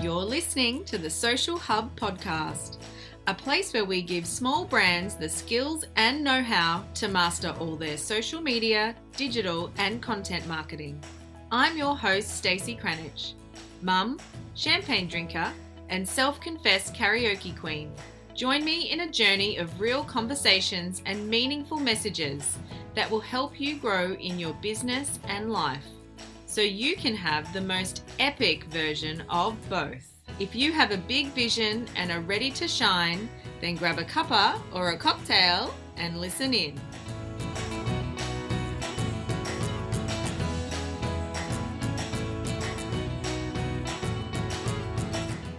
You're listening to the Social Hub Podcast, a place where we give small brands the skills and know-how to master all their social media, digital, and content marketing. I'm your host, Stacey Cranich, mum, champagne drinker, and self-confessed karaoke queen. Join me in a journey of real conversations and meaningful messages that will help you grow in your business and life, so you can have the most epic version of both. If you have a big vision and are ready to shine, then grab a cuppa or a cocktail and listen in.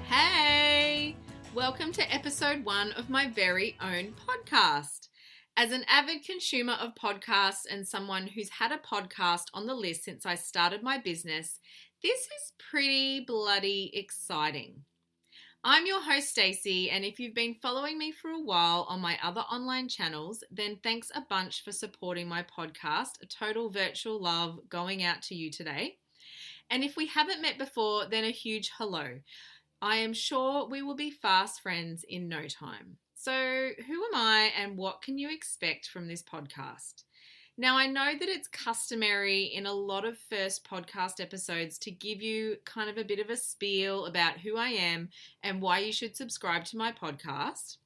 Hey! Welcome to episode 1 of my very own podcast. As an avid consumer of podcasts and someone who's had a podcast on the list since I started my business, this is pretty bloody exciting. I'm your host, Stacey, and if you've been following me for a while on my other online channels, then thanks a bunch for supporting my podcast. A total virtual love going out to you today. And if we haven't met before, then a huge hello. I am sure we will be fast friends in no time. So who am I and what can you expect from this podcast? Now, I know that it's customary in a lot of first podcast episodes to give you kind of a bit of a spiel about who I am and why you should subscribe to my podcast,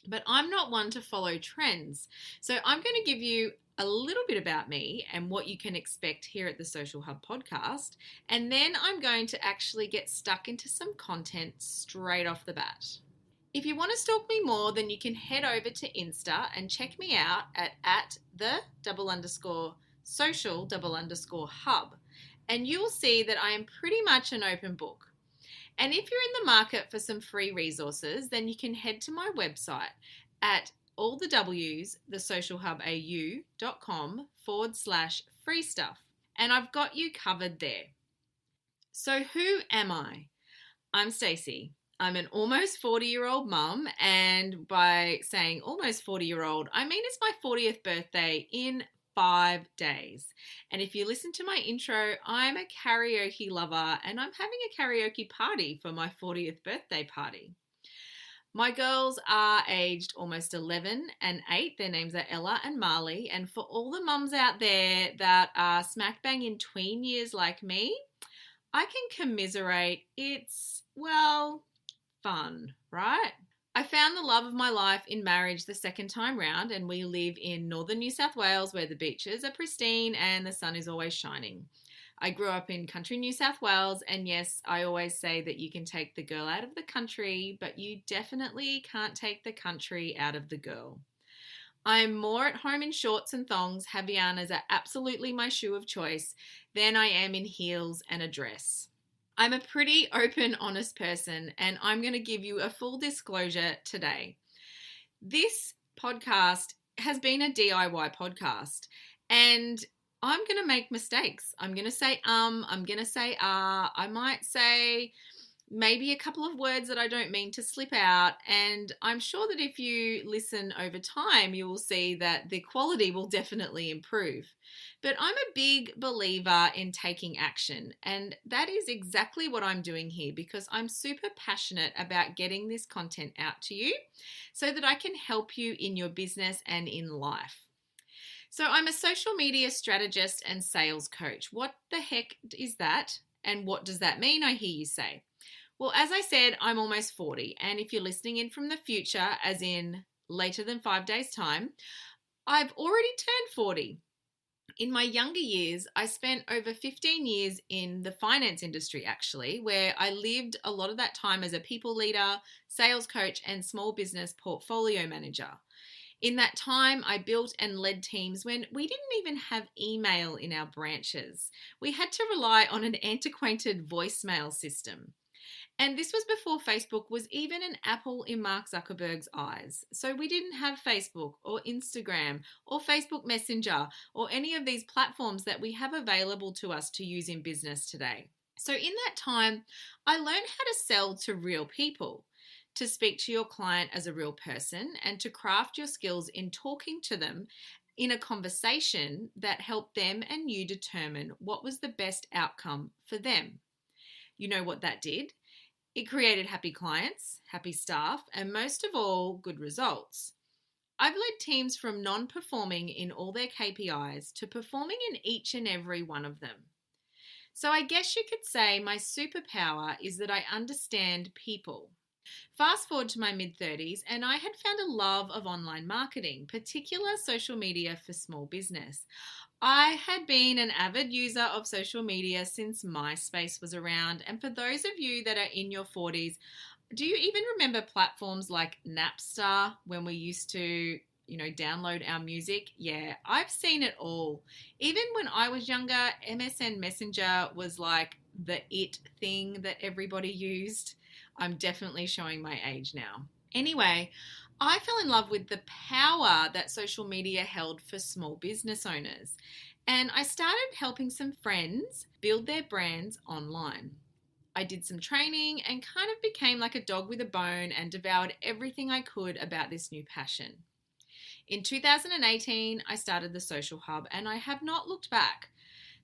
but I'm not one to follow trends. So I'm going to give you a little bit about me and what you can expect here at the Social Hub podcast, and then I'm going to actually get stuck into some content straight off the bat. If you want to stalk me more, then you can head over to Insta and check me out at @the_social_hub. And you will see that I am pretty much an open book. And if you're in the market for some free resources, then you can head to my website at allthewsthesocialhubau.com/free stuff. And I've got you covered there. So who am I? I'm Stacey. I'm an almost 40-year-old mum, and by saying almost 40-year-old, I mean it's my 40th birthday in 5 days. And if you listen to my intro, I'm a karaoke lover, and I'm having a karaoke party for my 40th birthday party. My girls are aged almost 11 and 8. Their names are Ella and Marley. And for all the mums out there that are smack bang in tween years like me, I can commiserate. It's, well, fun, right? I found the love of my life in marriage the second time round, and we live in northern New South Wales where the beaches are pristine and the sun is always shining. I grew up in country New South Wales, and yes, I always say that you can take the girl out of the country, but you definitely can't take the country out of the girl. I'm more at home in shorts and thongs, Havaianas are absolutely my shoe of choice, than I am in heels and a dress. I'm a pretty open, honest person, and I'm going to give you a full disclosure today. This podcast has been a DIY podcast, and I'm going to make mistakes. I'm going to say I'm going to say I might say maybe a couple of words that I don't mean to slip out, and I'm sure that if you listen over time, you will see that the quality will definitely improve. But I'm a big believer in taking action, and that is exactly what I'm doing here because I'm super passionate about getting this content out to you so that I can help you in your business and in life. So I'm a social media strategist and sales coach. What the heck is that? And what does that mean, I hear you say? Well, as I said, I'm almost 40. And if you're listening in from the future, as in later than 5 days' time, I've already turned 40. In my younger years, I spent over 15 years in the finance industry, actually, where I lived a lot of that time as a people leader, sales coach, and small business portfolio manager. In that time, I built and led teams when we didn't even have email in our branches. We had to rely on an antiquated voicemail system. And this was before Facebook was even an apple in Mark Zuckerberg's eyes. So we didn't have Facebook or Instagram or Facebook Messenger or any of these platforms that we have available to us to use in business today. So in that time, I learned how to sell to real people, to speak to your client as a real person, and to craft your skills in talking to them in a conversation that helped them and you determine what was the best outcome for them. You know what that did? It created happy clients, happy staff, and most of all, good results. I've led teams from non-performing in all their KPIs to performing in each and every one of them. So I guess you could say my superpower is that I understand people. Fast forward to my mid-30s, and I had found a love of online marketing, particular social media for small business. I had been an avid user of social media since MySpace was around, and for those of you that are in your 40s, do you even remember platforms like Napster when we used to, download our music? Yeah, I've seen it all. Even when I was younger, MSN Messenger was like the it thing that everybody used. I'm definitely showing my age now. Anyway, I fell in love with the power that social media held for small business owners. And I started helping some friends build their brands online. I did some training and kind of became like a dog with a bone and devoured everything I could about this new passion. In 2018, I started the Social Hub and I have not looked back.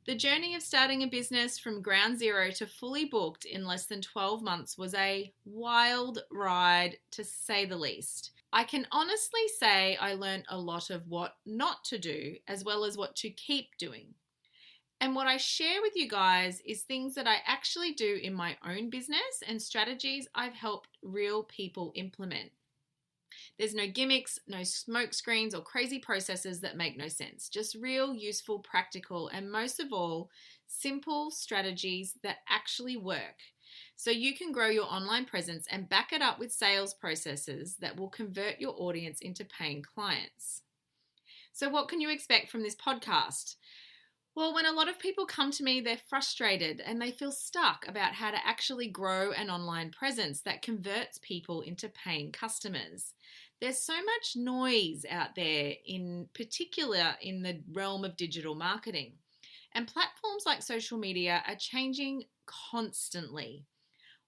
The journey of starting a business from ground zero to fully booked in less than 12 months was a wild ride, to say the least. I can honestly say I learned a lot of what not to do as well as what to keep doing. And what I share with you guys is things that I actually do in my own business and strategies I've helped real people implement. There's no gimmicks, no smoke screens or crazy processes that make no sense. Just real, useful, practical, and most of all, simple strategies that actually work. So you can grow your online presence and back it up with sales processes that will convert your audience into paying clients. So what can you expect from this podcast? Well, when a lot of people come to me, they're frustrated and they feel stuck about how to actually grow an online presence that converts people into paying customers. There's so much noise out there, in particular in the realm of digital marketing. And platforms like social media are changing constantly.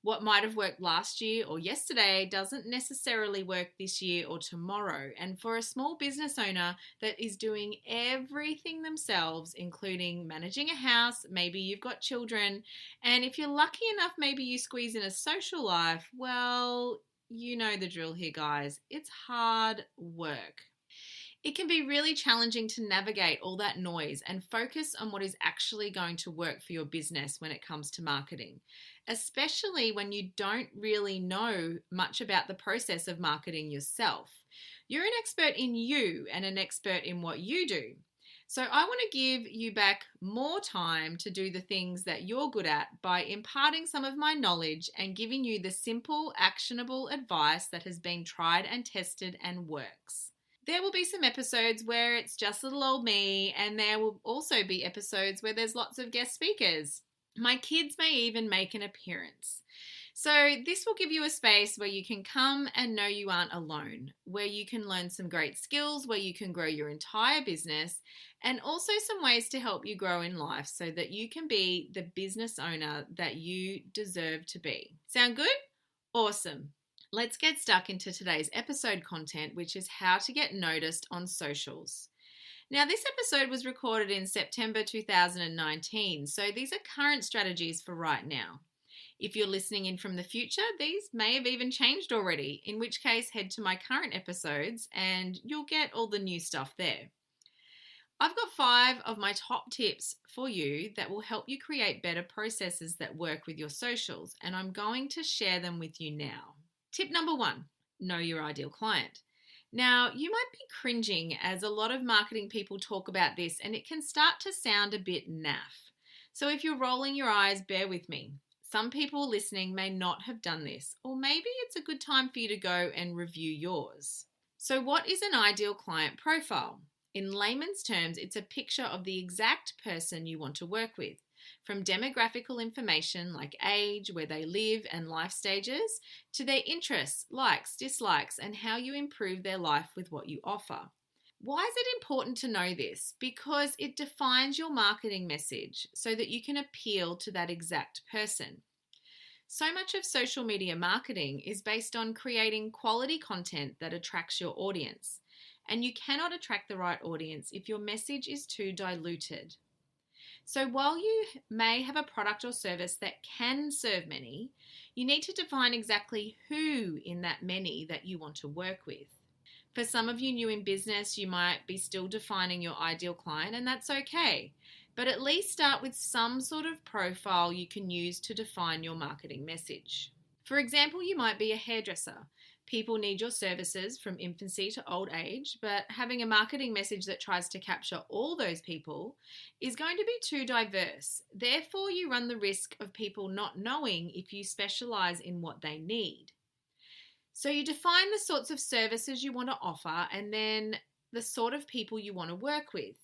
What might have worked last year or yesterday doesn't necessarily work this year or tomorrow. And for a small business owner that is doing everything themselves, including managing a house, maybe you've got children, and if you're lucky enough, maybe you squeeze in a social life, well, you know the drill here, guys. It's hard work. It can be really challenging to navigate all that noise and focus on what is actually going to work for your business when it comes to marketing, especially when you don't really know much about the process of marketing yourself. You're an expert in you and an expert in what you do. So I want to give you back more time to do the things that you're good at by imparting some of my knowledge and giving you the simple, actionable advice that has been tried and tested and works. There will be some episodes where it's just little old me, and there will also be episodes where there's lots of guest speakers. My kids may even make an appearance. So this will give you a space where you can come and know you aren't alone, where you can learn some great skills, where you can grow your entire business, and also some ways to help you grow in life so that you can be the business owner that you deserve to be. Sound good? Awesome. Let's get stuck into today's episode content, which is how to get noticed on socials. Now, this episode was recorded in September 2019, so these are current strategies for right now. If you're listening in from the future, these may have even changed already, in which case head to my current episodes and you'll get all the new stuff there. I've got 5 of my top tips for you that will help you create better processes that work with your socials, and I'm going to share them with you now. Tip number 1, know your ideal client. Now, you might be cringing as a lot of marketing people talk about this and it can start to sound a bit naff. So if you're rolling your eyes, bear with me. Some people listening may not have done this, or maybe it's a good time for you to go and review yours. So what is an ideal client profile? In layman's terms, it's a picture of the exact person you want to work with. From demographical information like age, where they live, and life stages, to their interests, likes, dislikes, and how you improve their life with what you offer. Why is it important to know this? Because it defines your marketing message so that you can appeal to that exact person. So much of social media marketing is based on creating quality content that attracts your audience. And you cannot attract the right audience if your message is too diluted. So while you may have a product or service that can serve many, you need to define exactly who in that many that you want to work with. For some of you new in business, you might be still defining your ideal client, and that's okay. But at least start with some sort of profile you can use to define your marketing message. For example, you might be a hairdresser. People need your services from infancy to old age, but having a marketing message that tries to capture all those people is going to be too diverse. Therefore, you run the risk of people not knowing if you specialize in what they need. So you define the sorts of services you want to offer and then the sort of people you want to work with.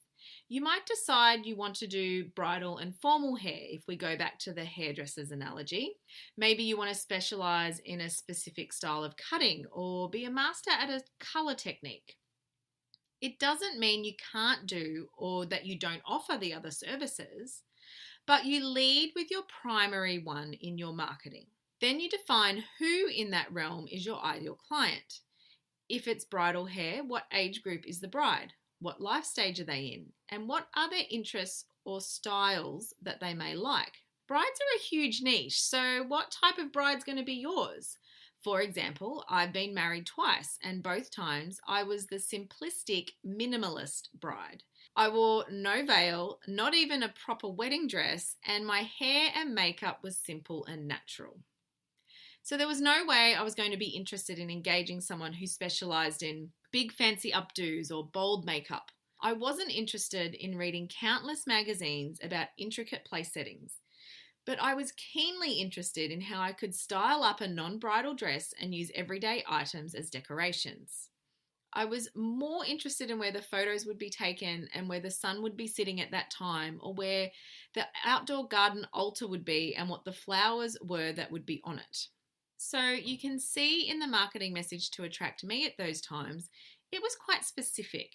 You might decide you want to do bridal and formal hair if we go back to the hairdresser's analogy. Maybe you want to specialize in a specific style of cutting or be a master at a color technique. It doesn't mean you can't do or that you don't offer the other services, but you lead with your primary one in your marketing. Then you define who in that realm is your ideal client. If it's bridal hair, what age group is the bride? What life stage are they in? And what are their interests or styles that they may like? Brides are a huge niche, so what type of bride's going to be yours? For example, I've been married twice, and both times I was the simplistic minimalist bride. I wore no veil, not even a proper wedding dress, and my hair and makeup was simple and natural. So there was no way I was going to be interested in engaging someone who specialized in big fancy updos or bold makeup. I wasn't interested in reading countless magazines about intricate place settings, but I was keenly interested in how I could style up a non-bridal dress and use everyday items as decorations. I was more interested in where the photos would be taken and where the sun would be sitting at that time, or where the outdoor garden altar would be and what the flowers were that would be on it. So you can see in the marketing message to attract me at those times, it was quite specific.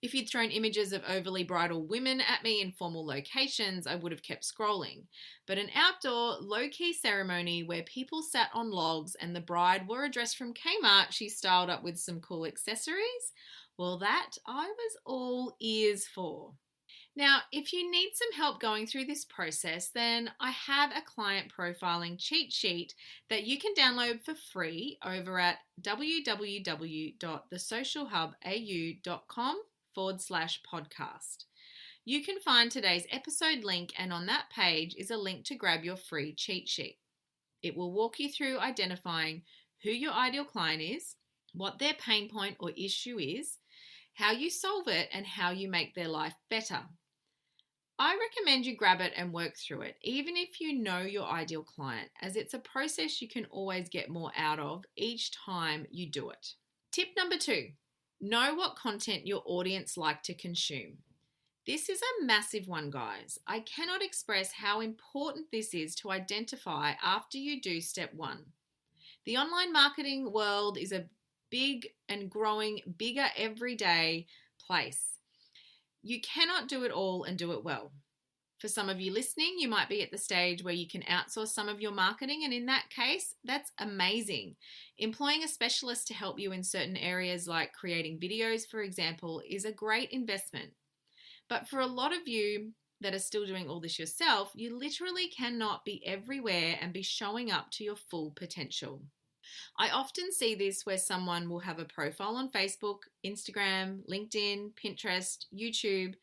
If you'd thrown images of overly bridal women at me in formal locations, I would have kept scrolling. But an outdoor, low-key ceremony where people sat on logs and the bride wore a dress from Kmart she styled up with some cool accessories, well, that I was all ears for. Now, if you need some help going through this process, then I have a client profiling cheat sheet that you can download for free over at www.thesocialhubau.com/podcast. You can find today's episode link, and on that page is a link to grab your free cheat sheet. It will walk you through identifying who your ideal client is, what their pain point or issue is, how you solve it, and how you make their life better. I recommend you grab it and work through it, even if you know your ideal client, as it's a process you can always get more out of each time you do it. Tip number 2, know what content your audience like to consume. This is a massive one, guys. I cannot express how important this is to identify after you do step 1. The online marketing world is a big and growing bigger everyday place. You cannot do it all and do it well. For some of you listening, you might be at the stage where you can outsource some of your marketing, and in that case, that's amazing. Employing a specialist to help you in certain areas like creating videos, for example, is a great investment. But for a lot of you that are still doing all this yourself, you literally cannot be everywhere and be showing up to your full potential. I often see this where someone will have a profile on Facebook, Instagram, LinkedIn, Pinterest, YouTube,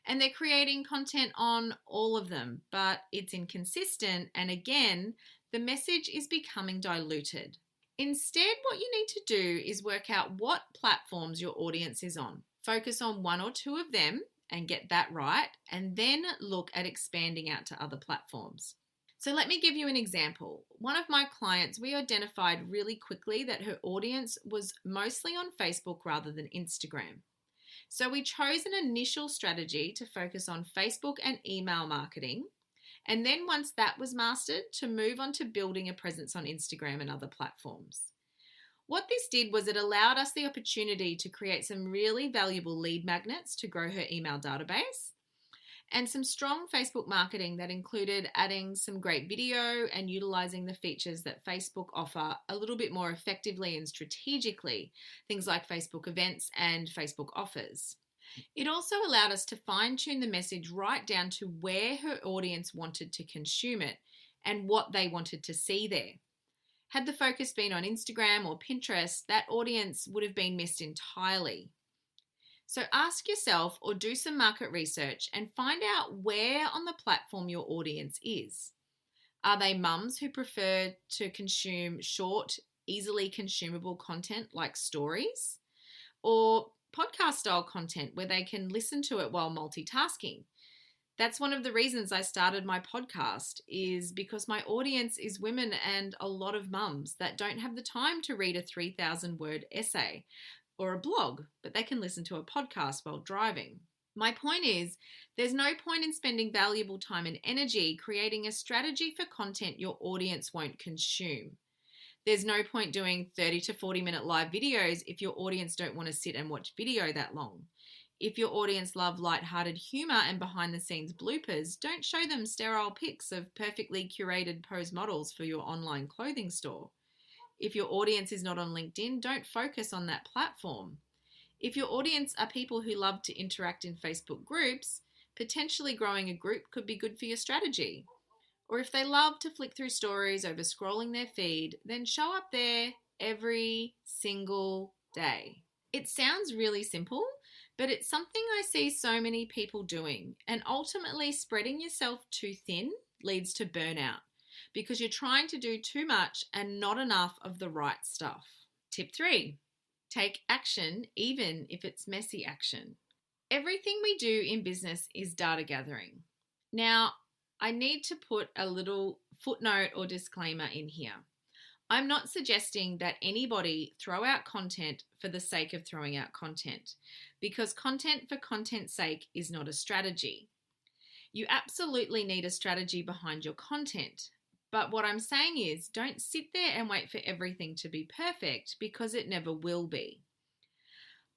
and they're creating content on all of them, but it's inconsistent, and again, the message is becoming diluted. Instead, what you need to do is work out what platforms your audience is on. Focus on 1 or 2 of them and get that right, and then look at expanding out to other platforms. So let me give you an example. One of my clients, we identified really quickly that her audience was mostly on Facebook rather than Instagram. So we chose an initial strategy to focus on Facebook and email marketing, and then once that was mastered, to move on to building a presence on Instagram and other platforms. What this did was it allowed us the opportunity to create some really valuable lead magnets to grow her email database, and some strong Facebook marketing that included adding some great video and utilizing the features that Facebook offer a little bit more effectively and strategically, things like Facebook events and Facebook offers. It also allowed us to fine tune the message right down to where her audience wanted to consume it and what they wanted to see there. Had the focus been on Instagram or Pinterest, that audience would have been missed entirely. So ask yourself or do some market research and find out where on the platform your audience is. Are they mums who prefer to consume short, easily consumable content like stories? Or podcast style content where they can listen to it while multitasking? That's one of the reasons I started my podcast, is because my audience is women and a lot of mums that don't have the time to read a 3,000 word essay or a blog, but they can listen to a podcast while driving. My point is, there's no point in spending valuable time and energy creating a strategy for content your audience won't consume. There's no point doing 30 to 40-minute live videos if your audience don't want to sit and watch video that long. If your audience love lighthearted humor and behind-the-scenes bloopers, don't show them sterile pics of perfectly curated pose models for your online clothing store. If your audience is not on LinkedIn, don't focus on that platform. If your audience are people who love to interact in Facebook groups, potentially growing a group could be good for your strategy. Or if they love to flick through stories over scrolling their feed, then show up there every single day. It sounds really simple, but it's something I see so many people doing, and ultimately spreading yourself too thin leads to burnout because you're trying to do too much and not enough of the right stuff. Tip 3, take action even if it's messy action. Everything we do in business is data gathering. Now, I need to put a little footnote or disclaimer in here. I'm not suggesting that anybody throw out content for the sake of throwing out content, because content for content's sake is not a strategy. You absolutely need a strategy behind your content, but what I'm saying is don't sit there and wait for everything to be perfect, because it never will be.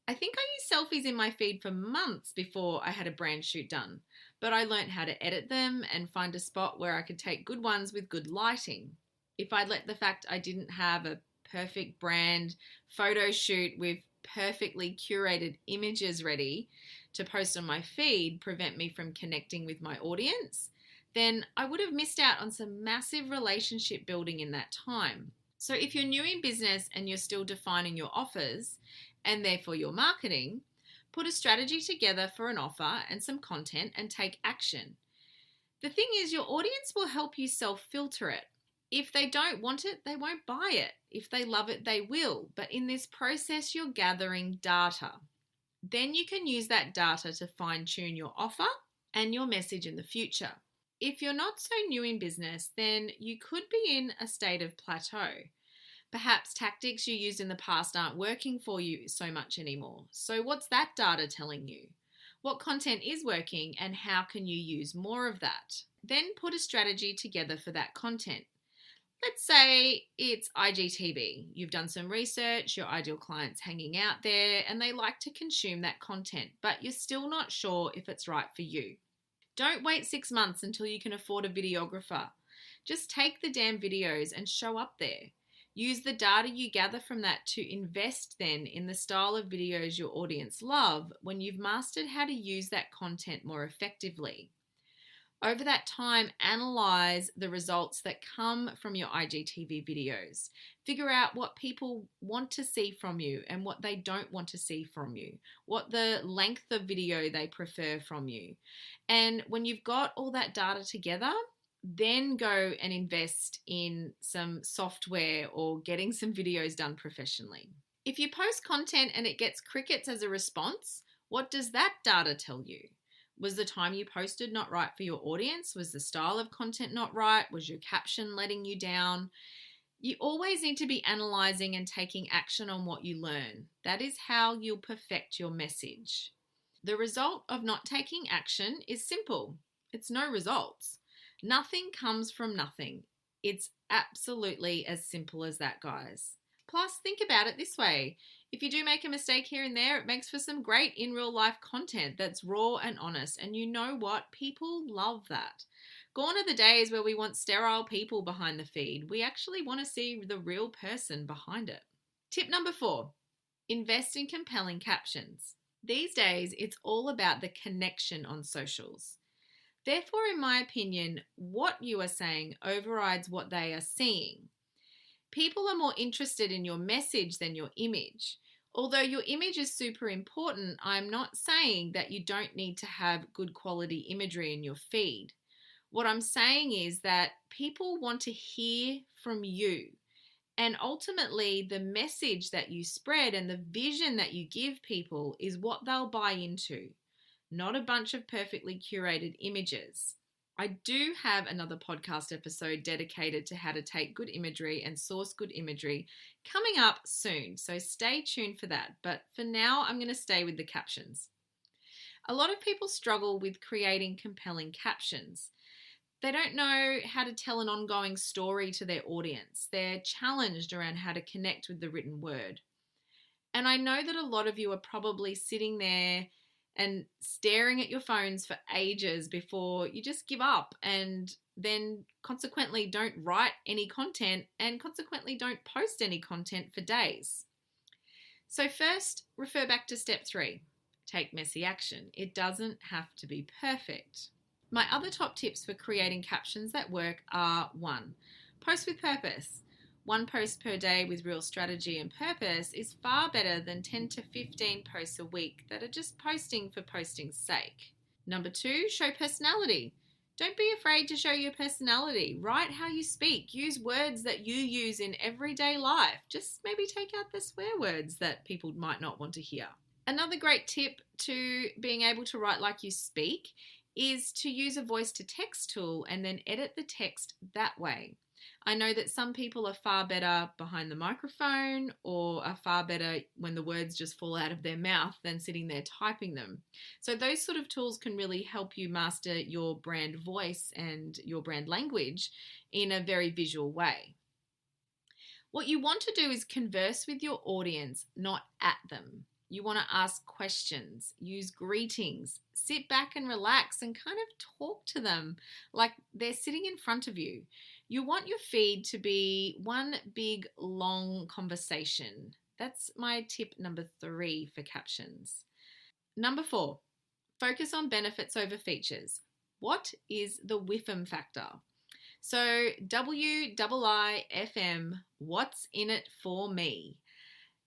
I think I used selfies in my feed for months before I had a brand shoot done, but I learned how to edit them and find a spot where I could take good ones with good lighting. If I'd let the fact I didn't have a perfect brand photo shoot with perfectly curated images ready to post on my feed prevent me from connecting with my audience, then I would have missed out on some massive relationship building in that time. So if you're new in business and you're still defining your offers and therefore your marketing, put a strategy together for an offer and some content and take action. The thing is, your audience will help you self-filter it. If they don't want it, they won't buy it. If they love it, they will. But in this process, you're gathering data. Then you can use that data to fine-tune your offer and your message in the future. If you're not so new in business, then you could be in a state of plateau. Perhaps tactics you used in the past aren't working for you so much anymore. So what's that data telling you? What content is working and how can you use more of that? Then put a strategy together for that content. Let's say it's IGTV. You've done some research, your ideal client's hanging out there and they like to consume that content, but you're still not sure if it's right for you. Don't wait 6 months until you can afford a videographer. Just take the damn videos and show up there. Use the data you gather from that to invest then in the style of videos your audience love when you've mastered how to use that content more effectively. Over that time, analyze the results that come from your IGTV videos. Figure out what people want to see from you and what they don't want to see from you, what the length of video they prefer from you. And when you've got all that data together, then go and invest in some software or getting some videos done professionally. If you post content and it gets crickets as a response, what does that data tell you? Was the time you posted not right for your audience? Was the style of content not right? Was your caption letting you down? You always need to be analyzing and taking action on what you learn. That is how you'll perfect your message. The result of not taking action is simple. It's no results. Nothing comes from nothing. It's absolutely as simple as that, guys. Plus, think about it this way. If you do make a mistake here and there, it makes for some great in real life content that's raw and honest. And you know what? People love that. Gone are the days where we want sterile people behind the feed. We actually want to see the real person behind it. Tip number 4, invest in compelling captions. These days, it's all about the connection on socials. Therefore, in my opinion, what you are saying overrides what they are seeing. People are more interested in your message than your image. Although your image is super important, I'm not saying that you don't need to have good quality imagery in your feed. What I'm saying is that people want to hear from you. And ultimately, the message that you spread and the vision that you give people is what they'll buy into, not a bunch of perfectly curated images. I do have another podcast episode dedicated to how to take good imagery and source good imagery coming up soon, so stay tuned for that. But for now, I'm going to stay with the captions. A lot of people struggle with creating compelling captions. They don't know how to tell an ongoing story to their audience. They're challenged around how to connect with the written word. And I know that a lot of you are probably sitting there and staring at your phones for ages before you just give up and then consequently don't write any content and consequently don't post any content for days. So first, refer back to step 3. Take messy action. It doesn't have to be perfect. My other top tips for creating captions that work are 1. Post with purpose. 1 post per day with real strategy and purpose is far better than 10 to 15 posts a week that are just posting for posting's sake. Number 2, show personality. Don't be afraid to show your personality. Write how you speak. Use words that you use in everyday life. Just maybe take out the swear words that people might not want to hear. Another great tip to being able to write like you speak is to use a voice-to-text tool and then edit the text that way. I know that some people are far better behind the microphone or are far better when the words just fall out of their mouth than sitting there typing them. So those sort of tools can really help you master your brand voice and your brand language in a very visual way. What you want to do is converse with your audience, not at them. You want to ask questions, use greetings, sit back and relax and kind of talk to them like they're sitting in front of you. You want your feed to be one big, long conversation. That's my tip number 3 for captions. Number 4, focus on benefits over features. What is the WIFM factor? So WIIFM, what's in it for me?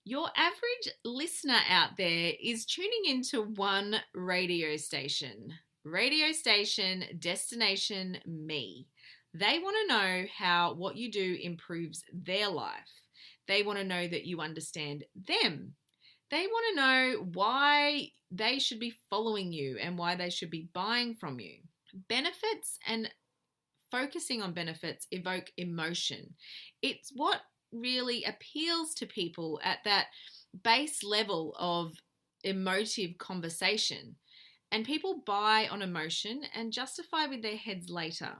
Your average listener out there is tuning into one radio station. Radio station, destination, me. They want to know how what you do improves their life. They want to know that you understand them. They want to know why they should be following you and why they should be buying from you. Benefits and focusing on benefits evoke emotion. It's what really appeals to people at that base level of emotive conversation. And people buy on emotion and justify with their heads later.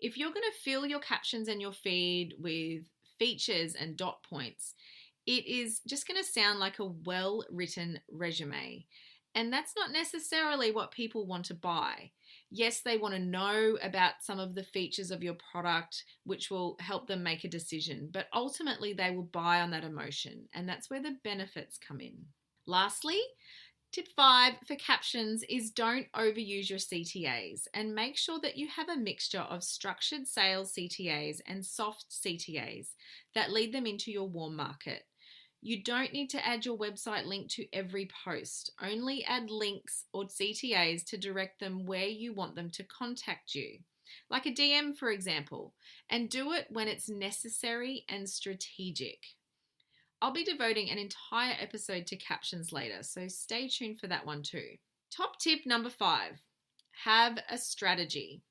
If you're going to fill your captions and your feed with features and dot points, it is just going to sound like a well-written resume. And that's not necessarily what people want to buy. Yes, they want to know about some of the features of your product, which will help them make a decision, but ultimately they will buy on that emotion, and that's where the benefits come in. Lastly, tip 5 for captions is don't overuse your CTAs and make sure that you have a mixture of structured sales CTAs and soft CTAs that lead them into your warm market. You don't need to add your website link to every post. Only add links or CTAs to direct them where you want them to contact you, like a DM, for example, and do it when it's necessary and strategic. I'll be devoting an entire episode to captions later, so stay tuned for that one too. Top tip number 5, have a strategy.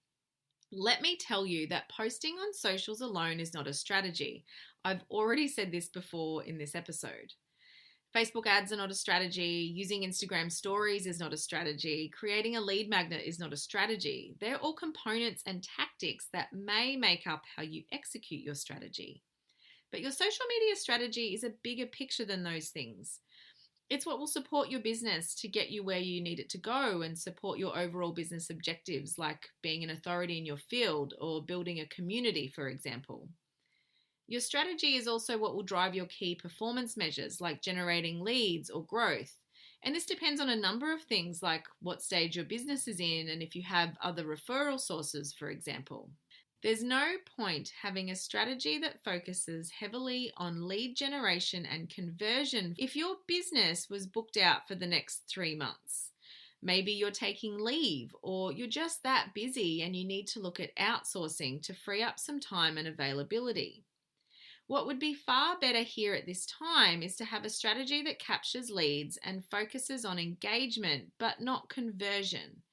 Let me tell you that posting on socials alone is not a strategy. I've already said this before in this episode. Facebook ads are not a strategy. Using Instagram stories is not a strategy. Creating a lead magnet is not a strategy. They're all components and tactics that may make up how you execute your strategy. But your social media strategy is a bigger picture than those things. It's what will support your business to get you where you need it to go and support your overall business objectives, like being an authority in your field or building a community, for example. Your strategy is also what will drive your key performance measures, like generating leads or growth. And this depends on a number of things like what stage your business is in and if you have other referral sources, for example. There's no point having a strategy that focuses heavily on lead generation and conversion if your business was booked out for the next 3 months. Maybe you're taking leave, or you're just that busy and you need to look at outsourcing to free up some time and availability. What would be far better here at this time is to have a strategy that captures leads and focuses on engagement, but not conversion.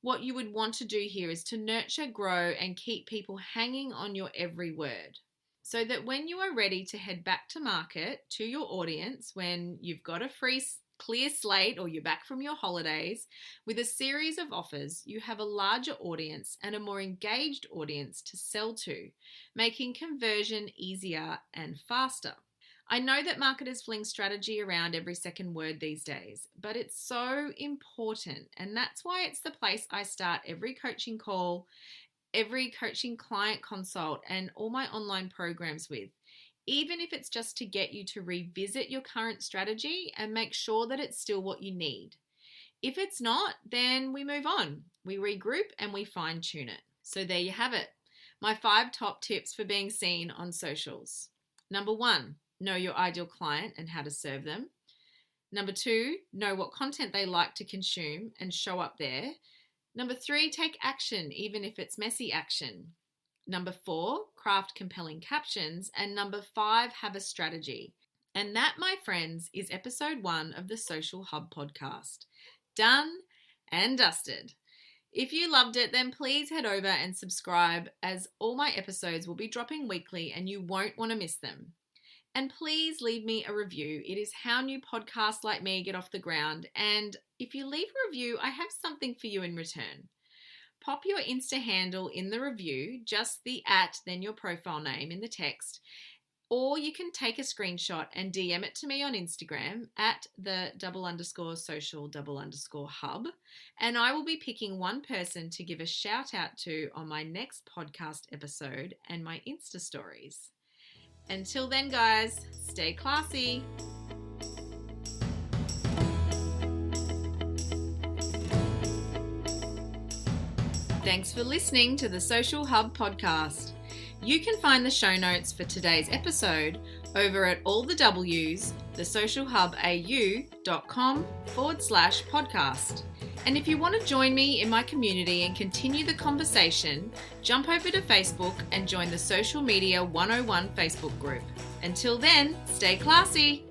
What you would want to do here is to nurture, grow, and keep people hanging on your every word, so that when you are ready to head back to market to your audience, when you've got a clear slate or you're back from your holidays with a series of offers, you have a larger audience and a more engaged audience to sell to, making conversion easier and faster. I know that marketers fling strategy around every second word these days, but it's so important, and that's why it's the place I start every coaching call, every coaching client consult, and all my online programs with. Even if it's just to get you to revisit your current strategy and make sure that it's still what you need. If it's not, then we move on. We regroup and we fine tune it. So there you have it. My 5 top tips for being seen on socials. Number 1, know your ideal client and how to serve them. Number 2, know what content they like to consume and show up there. Number 3, take action, even if it's messy action. Number 4, craft compelling captions. And number 5, have a strategy. And that, my friends, is episode 1 of the Social Hub podcast. Done and dusted. If you loved it, then please head over and subscribe, as all my episodes will be dropping weekly and you won't want to miss them. And please leave me a review. It is how new podcasts like me get off the ground. And if you leave a review, I have something for you in return. Pop your Insta handle in the review, just the @ then your profile name in the text, or you can take a screenshot and DM it to me on Instagram at the _social_hub, and I will be picking one person to give a shout out to on my next podcast episode and my Insta stories. Until then, guys, stay classy. Thanks for listening to the Social Hub podcast. You can find the show notes for today's episode over at allthewsthesocialhubau.com/podcast. And if you want to join me in my community and continue the conversation, jump over to Facebook and join the Social Media 101 Facebook group. Until then, stay classy.